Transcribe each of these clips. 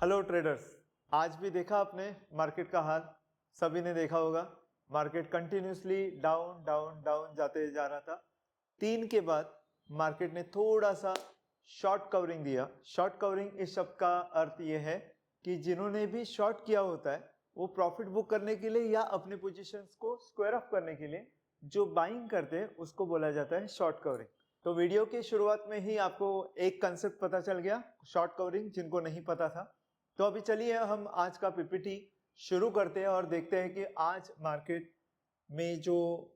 Hello traders. आज भी देखा आपने मार्केट का हाल, सभी ने देखा होगा। Market continuously down down down जाते जा रहा था। 3 के बाद मार्केट ने थोड़ा सा शॉर्ट कवरिंग दिया। शॉर्ट कवरिंग इस शब्द का अर्थ ये है कि जिन्होंने भी शॉर्ट किया होता है वो प्रॉफिट बुक करने के लिए या अपने पोजीशंस को स्क्वायर ऑफ करने के लिए जो बाइंग करते हैं उसको बोला जाता है शॉर्ट कवरिंग। तो वीडियो की शुरुआत में ही आपको एक कंसेप्ट पता चल गया, शॉर्ट कवरिंग, जिनको नहीं पता था। तो अभी चलिए हम आज का पीपीटी शुरू करते हैं और देखते हैं कि आज मार्केट में जो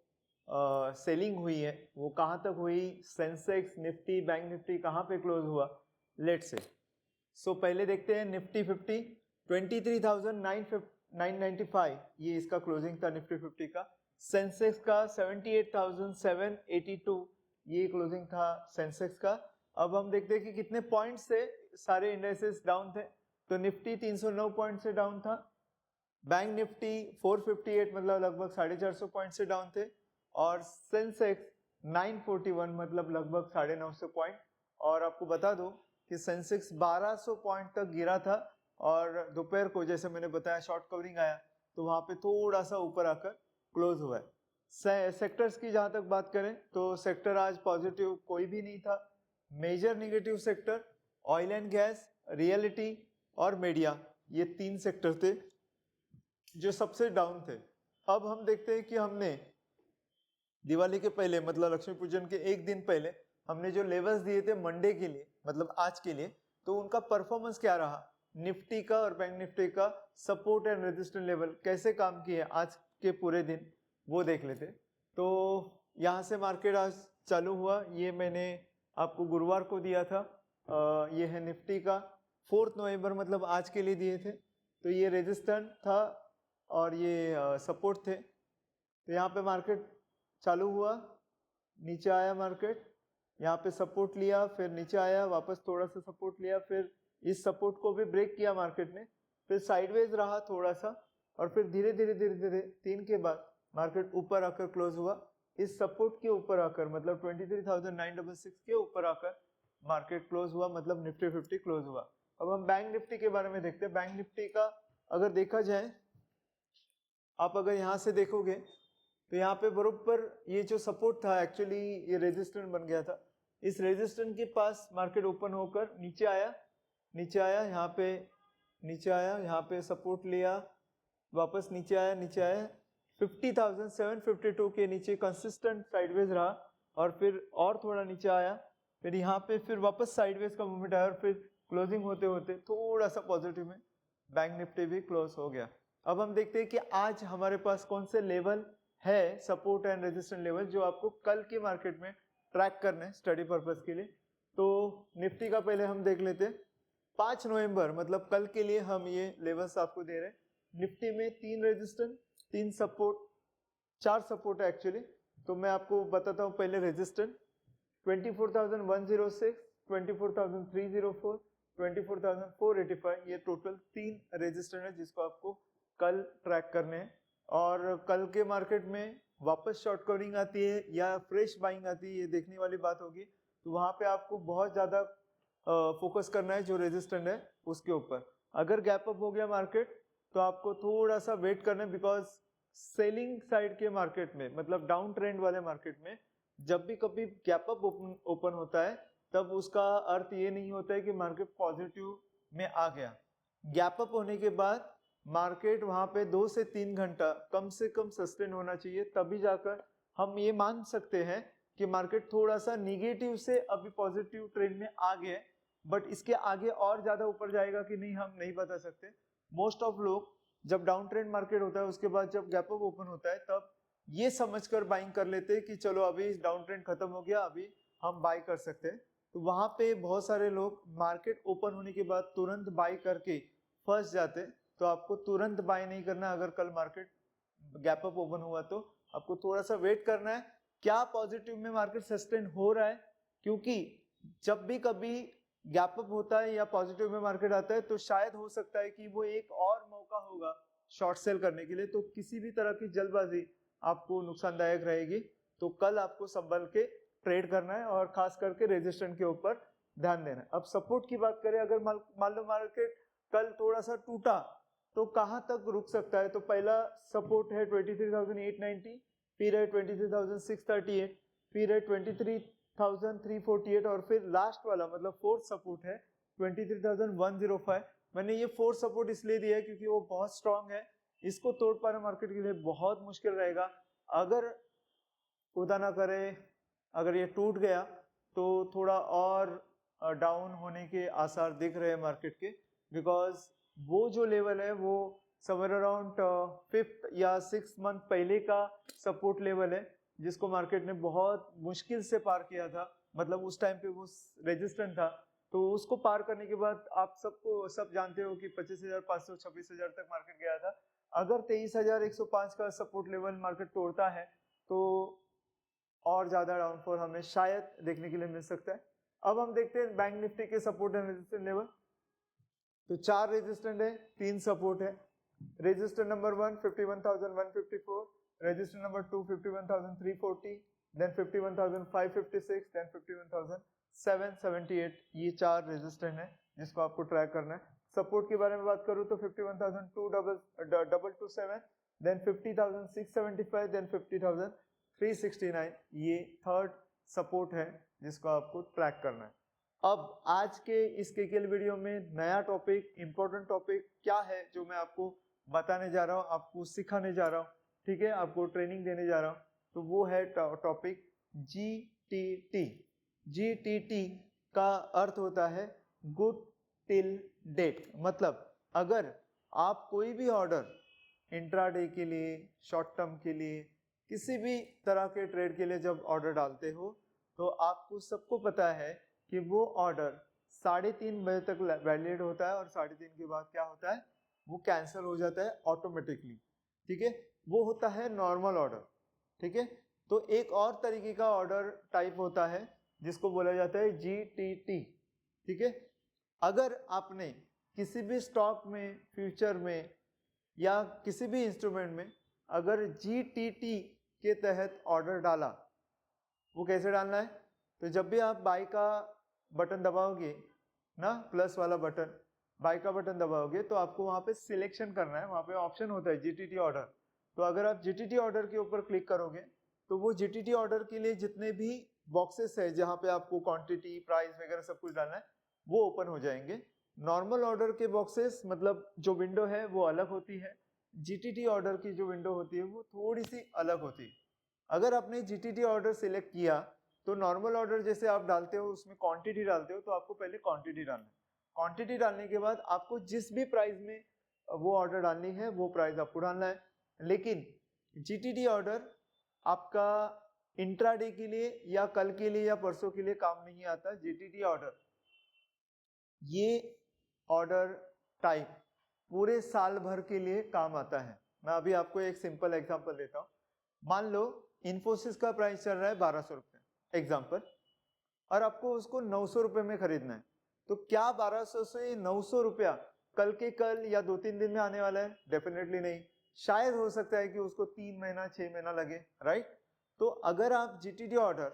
सेलिंग हुई है वो कहाँ तक हुई। सेंसेक्स, निफ्टी, बैंक निफ्टी कहाँ पे क्लोज हुआ, लेट से। सो पहले देखते हैं निफ्टी 50 23,995, ये इसका क्लोजिंग था निफ्टी 50 का। सेंसेक्स का 78,782, ये क्लोजिंग था सेंसेक्स का। अब हम देखते हैं कि कितने पॉइंट से सारे इंडेक्सेस डाउन थे। तो निफ्टी 309 पॉइंट से डाउन था, बैंक निफ्टी 458 मतलब लगभग 450 पॉइंट से डाउन थे, और सेंसेक्स 941 मतलब लगभग 950 पॉइंट। और आपको बता दूं कि सेंसेक्स 1200 पॉइंट तक गिरा था और दोपहर को जैसे मैंने बताया शॉर्ट कवरिंग आया तो वहां पे थोड़ा सा ऊपर आकर क्लोज हुआ है। सेक्टर्स की जहां तक बात करें तो सेक्टर आज पॉजिटिव कोई भी नहीं था। Major negative sector oil and gas, realty और मीडिया, ये 3 सेक्टर थे जो सबसे डाउन थे। अब हम देखते हैं कि हमने दिवाली के पहले मतलब लक्ष्मी पूजन के एक दिन पहले हमने जो लेवल्स दिए थे मंडे के लिए मतलब आज के लिए, तो उनका परफॉर्मेंस क्या रहा, निफ्टी का और बैंक निफ्टी का सपोर्ट एंड रेजिस्टेंस लेवल कैसे काम किए आज के पूरे दिन, वो देख लेते। तो यहाँ से मार्केट आज चालू हुआ, ये मैंने आपको गुरुवार को दिया था। ये है निफ्टी का 4 नवंबर मतलब आज के लिए दिए थे। तो ये रेजिस्टेंस था और ये सपोर्ट थे। तो यहाँ पे मार्केट चालू हुआ, नीचे आया मार्केट, यहाँ पे सपोर्ट लिया, फिर नीचे आया, वापस थोड़ा सा सपोर्ट लिया, फिर इस सपोर्ट को भी ब्रेक किया मार्केट ने, फिर साइडवेज रहा थोड़ा सा, और फिर धीरे धीरे धीरे धीरे 3 के बाद मार्केट ऊपर आकर क्लोज हुआ। इस सपोर्ट के ऊपर आकर मतलब 23,966 के ऊपर आकर मार्केट क्लोज हुआ, मतलब निफ्टी 50 क्लोज हुआ। अब हम बैंक निफ्टी के बारे में देखते हैं। बैंक निफ्टी का अगर देखा जाए, आप अगर यहाँ से देखोगे तो यहाँ पे बरोबर ये जो सपोर्ट था एक्चुअली ये रेजिस्टेंस बन गया था। इस रेजिस्टेंस के पास मार्केट ओपन होकर नीचे आया, नीचे आया, यहाँ पे नीचे आया, यहाँ पे सपोर्ट लिया, वापस नीचे आया, नीचे आया, 50,752 के नीचे कंसिस्टेंट साइडवेज रहा, और फिर और थोड़ा नीचे आया, फिर यहाँ पे फिर वापस साइडवेज का मूवमेंट आया, और फिर क्लोजिंग होते होते थोड़ा सा पॉजिटिव में बैंक निफ्टी भी क्लोज हो गया। अब हम देखते हैं कि आज हमारे पास कौन से लेवल है, सपोर्ट एंड रेजिस्टेंस लेवल, जो आपको कल के मार्केट में ट्रैक करने स्टडी पर्पस के लिए। तो निफ्टी का पहले हम देख लेते हैं। 5 नवंबर मतलब कल के लिए हम ये लेवल्स आपको दे रहे हैं। निफ्टी में 3 रेजिस्टेंस, 3 सपोर्ट, 4 सपोर्ट है एक्चुअली। तो मैं आपको बताता हूँ पहले रेजिस्टेंस 24,106, 24,304, 24,485, ये टोटल 3 रेजिस्टेंस है जिसको आपको कल ट्रैक करने हैं। और कल के मार्केट में वापस शॉर्ट कवरिंग आती है या फ्रेश बाइंग आती है, ये देखने वाली बात होगी। तो वहां पे आपको बहुत ज्यादा फोकस करना है जो रेजिस्टेंट है उसके ऊपर। अगर गैप अप हो गया मार्केट तो आपको थोड़ा सा वेट करना है, बिकॉज सेलिंग साइड के मार्केट में मतलब डाउन ट्रेंड वाले मार्केट में जब भी कभी गैप अप ओपन होता है तब उसका अर्थ ये नहीं होता है कि मार्केट पॉजिटिव में आ गया। गैप अप होने के बाद मार्केट वहां पे 2 से 3 घंटा कम से कम सस्टेन होना चाहिए, तभी जाकर हम ये मान सकते हैं कि मार्केट थोड़ा सा निगेटिव से अभी पॉजिटिव ट्रेंड में आ गया। बट इसके आगे और ज्यादा ऊपर जाएगा कि नहीं हम नहीं बता सकते। मोस्ट ऑफ लोग जब डाउन ट्रेंड मार्केट होता है उसके बाद जब गैप अप ओपन होता है तब ये समझकर बाइंग कर लेते हैं कि चलो अभी डाउन ट्रेंड खत्म हो गया, अभी हम बाई कर सकते हैं। तो वहां पे बहुत सारे लोग मार्केट ओपन होने के बाद तुरंत बाई करके फंस जाते। तो आपको तुरंत बाय नहीं करना। अगर कल मार्केट गैप अप ओपन हुआ तो आपको थोड़ा सा वेट करना है, क्या पॉजिटिव में मार्केट सस्टेन हो रहा है, क्योंकि जब भी कभी गैप अप होता है या पॉजिटिव में मार्केट आता है तो शायद हो सकता है कि वो एक और मौका होगा शॉर्ट सेल करने के लिए। तो किसी भी तरह की जल्दबाजी आपको नुकसानदायक रहेगी। तो कल आपको संभल के ट्रेड करना है और खास करके रेजिस्टेंस के ऊपर ध्यान देना है। अब सपोर्ट की बात करें, अगर मान लो मार्केट कल थोड़ा सा टूटा तो कहाँ तक रुक सकता है? तो पहला सपोर्ट है 23,890, फिर है 23,638, फिर है 23,348 और फिर लास्ट वाला मतलब फोर्थ सपोर्ट है 23,105। मैंने ये फोर्थ सपोर्ट इसलिए दिया है क्योंकि वो बहुत स्ट्रांग है, इसको तोड़ पाना मार्केट के लिए बहुत मुश्किल रहेगा। अगर खुदा ना करे अगर ये टूट गया तो थोड़ा और डाउन होने के आसार दिख रहे हैं मार्केट के, बिकॉज वो जो लेवल है वो समवेयर अराउंड 5th या 6th मंथ पहले का सपोर्ट लेवल है, जिसको मार्केट ने बहुत मुश्किल से पार किया था। मतलब उस टाइम पे वो रेजिस्टेंट था, तो उसको पार करने के बाद आप सब जानते हो कि 25,500 26,000 तक मार्केट गया था। अगर 23,105 का सपोर्ट लेवल मार्केट तोड़ता है तो और ज्यादा डाउनफॉल हमें शायद देखने के लिए मिल सकता है। अब हम देखते हैं बैंक निफ्टी के सपोर्ट एंड रेजिस्टेंस लेवल। तो 4 रेजिस्टेंट है, 3 सपोर्ट है। Resistant number 1 51,154, resistant number 2 51,340, then 51,556, then 51,778। ये 4 रेजिस्टेंट है जिसको आपको ट्रैक करना है। सपोर्ट के बारे में बात करूं तो 51,227, देन 50,675, देन 50,369। ये थर्ड सपोर्ट है जिसको आपको ट्रैक करना है। अब आज के इस केकेएल वीडियो में नया टॉपिक, इंपॉर्टेंट टॉपिक क्या है जो मैं आपको बताने जा रहा हूँ, आपको सिखाने जा रहा हूँ, ठीक है, आपको ट्रेनिंग देने जा रहा हूँ। तो वो है टॉपिक GTT। GTT का अर्थ होता है गुड टिल डेट। मतलब अगर आप कोई भी ऑर्डर इंट्राडे के लिए, शॉर्ट टर्म के लिए, किसी भी तरह के ट्रेड के लिए जब ऑर्डर डालते हो तो आपको सबको पता है कि वो ऑर्डर 3:30 बजे तक वैलिड होता है और 3:30 के बाद क्या होता है, वो कैंसिल हो जाता है ऑटोमेटिकली, ठीक है। वो होता है नॉर्मल ऑर्डर, ठीक है। तो एक और तरीके का ऑर्डर टाइप होता है जिसको बोला जाता है GTT, ठीक है। अगर आपने किसी भी स्टॉक में, फ्यूचर में या किसी भी इंस्ट्रूमेंट में अगर GTT के तहत ऑर्डर डाला, वो कैसे डालना है? तो जब भी आप बाय का बटन दबाओगे ना, प्लस वाला बटन, बाय का बटन दबाओगे तो आपको वहां पे सिलेक्शन करना है, वहां पे ऑप्शन होता है GTT ऑर्डर। तो अगर आप GTT ऑर्डर के ऊपर क्लिक करोगे तो वो GTT ऑर्डर के लिए जितने भी बॉक्सेस है जहां पे आपको क्वांटिटी, प्राइस वगैरह सब कुछ डालना है वो ओपन हो जाएंगे। नॉर्मल ऑर्डर के बॉक्सेस मतलब जो विंडो है वो अलग होती है, GTT ऑर्डर की जो विंडो होती है वो थोड़ी सी अलग होती है। अगर आपने GTT ऑर्डर सिलेक्ट किया तो नॉर्मल ऑर्डर जैसे आप डालते हो उसमें क्वांटिटी डालते हो, तो आपको पहले क्वांटिटी डालना है। क्वांटिटी डालने के बाद आपको जिस भी प्राइस में वो ऑर्डर डालनी है वो प्राइस आपको डालना है। लेकिन GTT ऑर्डर आपका इंट्राडे के लिए या कल के लिए या परसों के लिए काम नहीं आता। GTT ऑर्डर, ये ऑर्डर टाइप पूरे साल भर के लिए काम आता है। मैं अभी आपको एक सिंपल एग्जांपल देता हूँ। मान लो इन्फोसिस का प्राइस चल रहा है 1200 रुपए एग्जाम्पल, और आपको उसको 900 रुपए में खरीदना है। तो क्या 1200 से 900 रुपया कल के कल या 2-3 दिन में आने वाला है? डेफिनेटली नहीं। शायद हो सकता है कि उसको 3 महीना 6 महीना लगे, राइट। तो अगर आप GTT ऑर्डर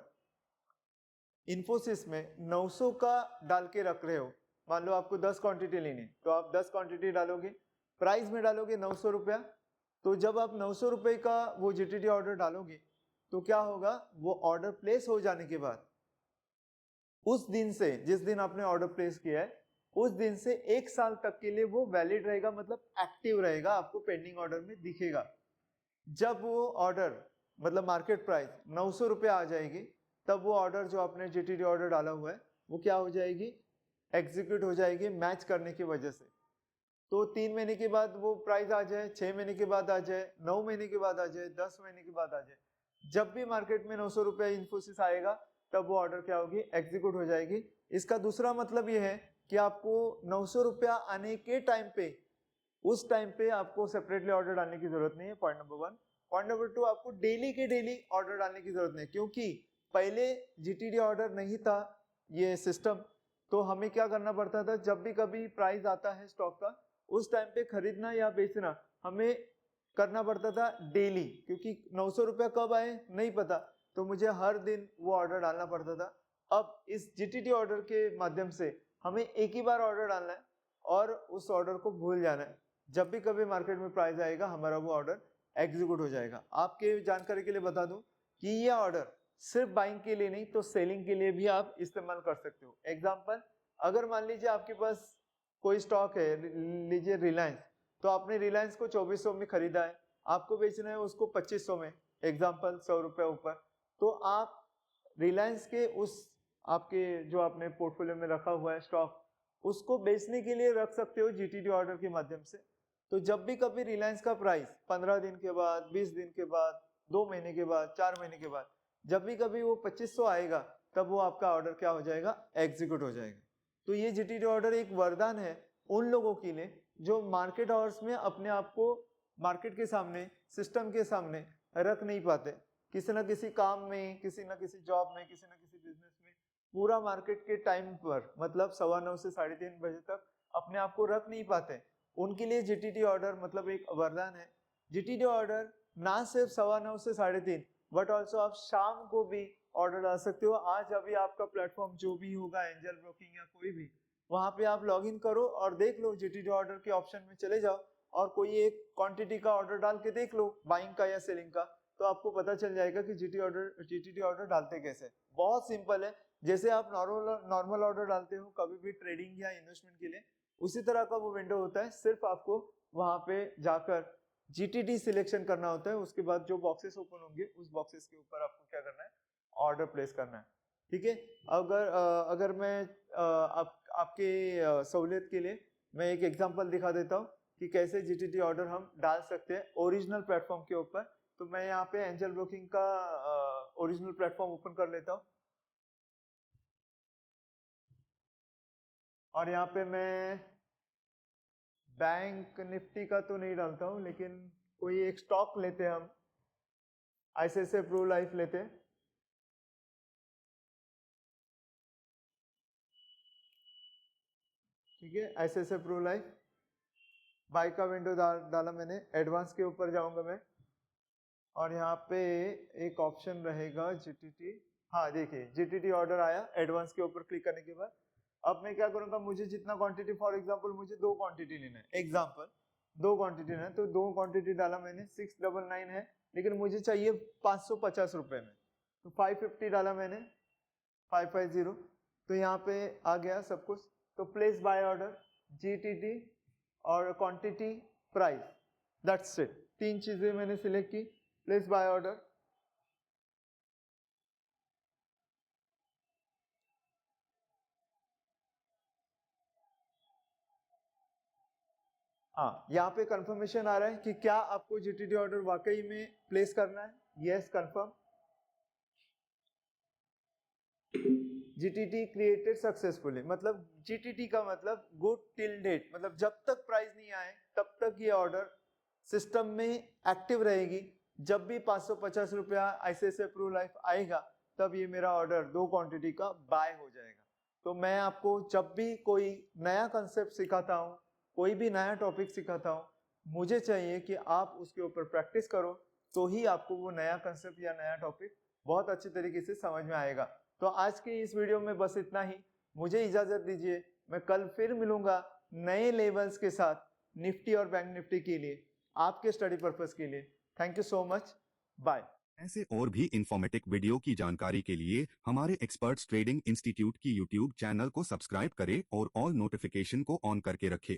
इन्फोसिस में 900 का डाल के रख रहे हो, मान लो आपको 10 क्वांटिटी लेनी, तो आप 10 क्वांटिटी डालोगे, प्राइस में डालोगे 900 रुपया। तो जब आप 900 रुपए का वो GTT ऑर्डर डालोगे तो क्या होगा, वो ऑर्डर प्लेस हो जाने के बाद उस दिन से, जिस दिन आपने ऑर्डर प्लेस किया है उस दिन से 1 साल तक के लिए वो वैलिड रहेगा, मतलब एक्टिव रहेगा, आपको पेंडिंग ऑर्डर में दिखेगा। जब वो ऑर्डर मतलब मार्केट प्राइस 900 रुपये आ जाएगी, तब वो ऑर्डर जो आपने GTT ऑर्डर डाला हुआ है वो क्या हो जाएगी, एग्जीक्यूट हो जाएगी मैच करने की वजह से। तो 3 महीने के बाद वो प्राइस आ जाए, 6 महीने के बाद आ जाए, 9 महीने के बाद आ जाए, 10 महीने के बाद आ जाए, जब भी मार्केट में 900 रुपये इन्फोसिस आएगा तब वो ऑर्डर क्या होगी, एग्जीक्यूट हो जाएगी। इसका दूसरा मतलब ये है कि आपको 900 रुपया आने के टाइम पे, उस टाइम पे आपको सेपरेटली ऑर्डर डालने की जरूरत नहीं है, पॉइंट नंबर 1। पॉइंट नंबर 2, आपको डेली के डेली ऑर्डर डालने की जरूरत नहीं, क्योंकि पहले GTT ऑर्डर नहीं था ये सिस्टम। तो हमें क्या करना पड़ता था, जब भी कभी प्राइस आता है स्टॉक का उस टाइम पे खरीदना या बेचना हमें करना पड़ता था डेली, क्योंकि 900 रुपया कब आए नहीं पता, तो मुझे हर दिन वो ऑर्डर डालना पड़ता था। अब इस GTT ऑर्डर के माध्यम से हमें एक ही बार ऑर्डर डालना है, और उस ऑर्डर को भूल जाना है। जब भी कभी मार्केट में प्राइस आएगा हमारा वो ऑर्डर एग्जीक्यूट हो जाएगा। आपके जानकारी के लिए बता दूं कि ये ऑर्डर सिर्फ बाइंग के लिए नहीं तो सेलिंग के लिए भी आप इस्तेमाल कर सकते हो। एग्जांपल, अगर मान लीजिए आपके पास कोई स्टॉक है, लीजिए रिलायंस, तो आपने रिलायंस को 2400 में खरीदा है, आपको बेचना है उसको 2500 में, एग्जाम्पल 100 रुपये ऊपर, तो आप रिलायंस के उस आपके जो आपने पोर्टफोलियो में रखा हुआ है स्टॉक, उसको बेचने के लिए रख सकते हो जीटीडी ऑर्डर के माध्यम से। तो जब भी कभी रिलायंस का प्राइस 15 दिन के बाद, 20 दिन के बाद, 2 महीने के बाद, 4 महीने के बाद, जब भी कभी वो 2500 आएगा, तब वो आपका ऑर्डर क्या हो जाएगा, एग्जीक्यूट हो जाएगा। तो ये जीटीडी ऑर्डर एक वरदान है उन लोगों के लिए जो मार्केट आवर्स में अपने आप को मार्केट के सामने, सिस्टम के सामने रख नहीं पाते, किसी ना किसी काम में, किसी ना किसी जॉब में, किसी ना किसी बिजनेस में पूरा मार्केट के टाइम पर, मतलब 9:15 से 3:30 बजे तक अपने आप को रख नहीं पाते, उनके लिए जीटीडी ऑर्डर मतलब एक वरदान है। जीटीडी ऑर्डर ना सिर्फ 9:15 से 3:30 बट ऑल्सो आप शाम को भी ऑर्डर डाल सकते हो। आज अभी आपका प्लेटफॉर्म जो भी होगा, एंजल ब्रोकिंग या कोई भी, वहां पे आप लॉग इन करो और देख लो, जीटीडी ऑर्डर के ऑप्शन में चले जाओ और कोई एक क्वांटिटी का ऑर्डर डाल के देख लो, बाइंग का या सेलिंग का, तो आपको पता चल जाएगा कि जीटीडी ऑर्डर डालते कैसे। बहुत सिंपल है, जैसे आप नॉर्मल ऑर्डर डालते हो कभी भी ट्रेडिंग या इन्वेस्टमेंट के लिए, उसी तरह का वो विंडो होता है। सिर्फ आपको वहां पे जाकर जीटीडी सिलेक्शन करना होता है, उसके बाद जो बॉक्सेस ओपन होंगे उस बॉक्सेस के ऊपर आपको क्या करना है, ऑर्डर प्लेस करना है। ठीक है, अगर मैं आपके सहूलियत के लिए मैं एक एग्जांपल दिखा देता हूँ कि कैसे जीटीडी ऑर्डर हम डाल सकते हैं ओरिजिनल प्लेटफॉर्म के ऊपर। तो मैं यहाँ पे एंजल ब्रोकिंग का ओरिजिनल प्लेटफॉर्म ओपन कर लेता हूँ और यहाँ पे मैं बैंक निफ्टी का तो नहीं डालता हूँ, लेकिन कोई एक स्टॉक लेते हैं हम, आईसीआईसीआई प्रू लाइफ लेते हैं। ठीक है, आईसीआईसीआई प्रू लाइफ, बाय का विंडो डाला मैंने, एडवांस के ऊपर जाऊंगा मैं और यहाँ पे एक ऑप्शन रहेगा जीटीटी। हाँ देखिए, जीटीटी ऑर्डर आया, एडवांस के ऊपर क्लिक करने के बाद अब मैं क्या करूंगा, मुझे जितना क्वांटिटी, फॉर एग्जांपल मुझे 2 क्वांटिटी लेना है, एग्जांपल 2 क्वांटिटी लेना है, तो 2 क्वांटिटी डाला मैंने, 699 है, लेकिन मुझे चाहिए 550 रुपए में, तो 550 डाला मैंने, 550, तो यहाँ पे आ गया सब कुछ। तो प्लेस बाय ऑर्डर, जीटीटी और क्वांटिटी, प्राइस, दैट्स इट, 3 चीजें मैंने सिलेक्ट की, प्लेस बाय ऑर्डर। हाँ, यहाँ पे कंफर्मेशन आ रहा है कि क्या आपको जीटीडी ऑर्डर वाकई में प्लेस करना है, yes confirm. GTT created successfully, मतलब जीटीटी का मतलब गुड टिल डेट, मतलब जब तक प्राइस नहीं आए तब तक ये ऑर्डर सिस्टम में एक्टिव रहेगी। जब भी 550 रुपया आईसीआईसीआई प्रू लाइफ आएगा तब ये मेरा ऑर्डर 2 क्वांटिटी का बाय हो जाएगा। तो मैं आपको जब भी कोई नया कंसेप्ट सिखाता हूँ, कोई भी नया टॉपिक सिखाता हूँ, मुझे चाहिए कि आप उसके ऊपर प्रैक्टिस करो, तो ही आपको वो नया कंसेप्ट या नया टॉपिक बहुत अच्छे तरीके से समझ में आएगा। तो आज के इस वीडियो में बस इतना ही, मुझे इजाजत दीजिए, मैं कल फिर मिलूंगा नए लेवल्स के साथ निफ्टी और बैंक निफ्टी के लिए, आपके स्टडी पर्पस के लिए। Thank you so much, bye. ऐसे और भी इंफॉर्मेटिव वीडियो की जानकारी के लिए हमारे एक्सपर्ट्स ट्रेडिंग इंस्टीट्यूट की यूट्यूब चैनल को सब्सक्राइब करें और ऑल नोटिफिकेशन को ऑन करके रखें।